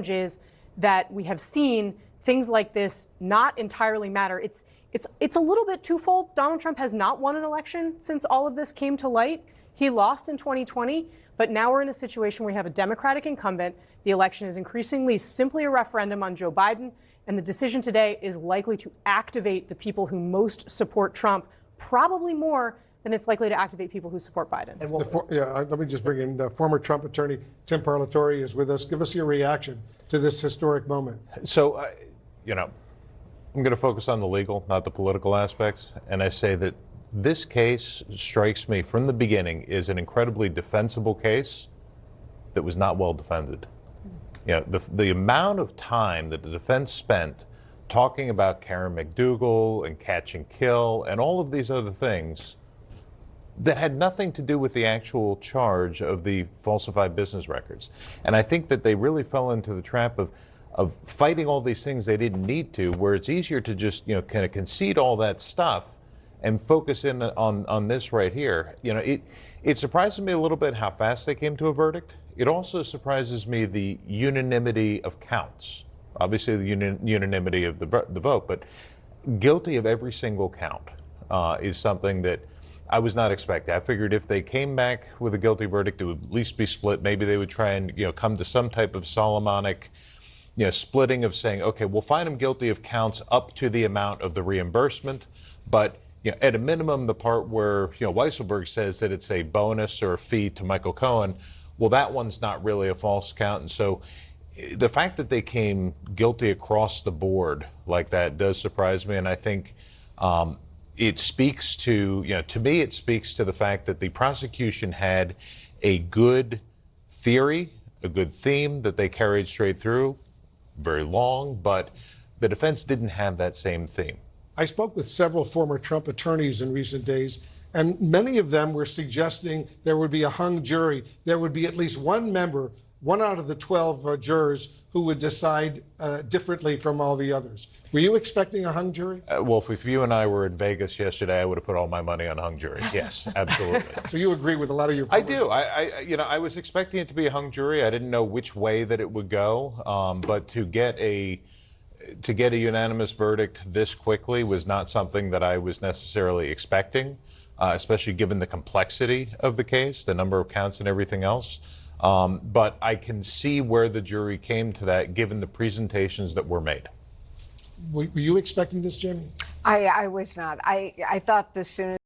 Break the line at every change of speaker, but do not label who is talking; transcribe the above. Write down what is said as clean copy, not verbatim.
is that we have seen things like this not entirely matter. It's a little bit twofold. Donald Trump has not won an election since all of this came to light. He lost in 2020, but now we're in a situation where we have a Democratic incumbent. The election is increasingly simply a referendum on Joe Biden, and the decision today is likely to activate the people who most support Trump, probably more than it's likely to activate people who support Biden.
And let me just bring in the former Trump attorney, Tim Parlatore, is with us. Give us your reaction to this historic moment.
So, I'm going to focus on the legal, not the political aspects. And I say that this case strikes me from the beginning is an incredibly defensible case that was not well defended. The amount of time that the defense spent talking about Karen McDougal and catch and kill and all of these other things that had nothing to do with the actual charge of the falsified business records. And I think that they really fell into the trap of fighting all these things they didn't need to, where it's easier to just, kind of concede all that stuff and focus in on this right here. It surprises me a little bit how fast they came to a verdict. It also surprises me the unanimity of counts. Obviously the unanimity of the vote, but guilty of every single count is something that I was not expecting. I figured if they came back with a guilty verdict, it would at least be split. Maybe they would try and come to some type of Solomonic splitting of saying, okay, we'll find them guilty of counts up to the amount of the reimbursement, but at a minimum, the part where Weisselberg says that it's a bonus or a fee to Michael Cohen, well, that one's not really a false count. And so the fact that they came guilty across the board like that does surprise me, and I think it speaks to, to me, it speaks to the fact that the prosecution had a good theory, a good theme that they carried straight through, very long, but the defense didn't have that same theme.
I spoke with several former Trump attorneys in recent days, and many of them were suggesting there would be a hung jury. There would be at least one member, one out of the 12 jurors, who would decide differently from all the others. Were you expecting a hung jury?
Well, if you and I were in Vegas yesterday, I would have put all my money on a hung jury. Yes, absolutely.
So you agree with a lot of your
I do. I was expecting it to be a hung jury. I didn't know which way that it would go, but to get a unanimous verdict this quickly was not something that I was necessarily expecting, especially given the complexity of the case, the number of counts and everything else. But I can see where the jury came to that, given the presentations that were made.
Were you expecting this, Jamie?
I was not. I thought the soon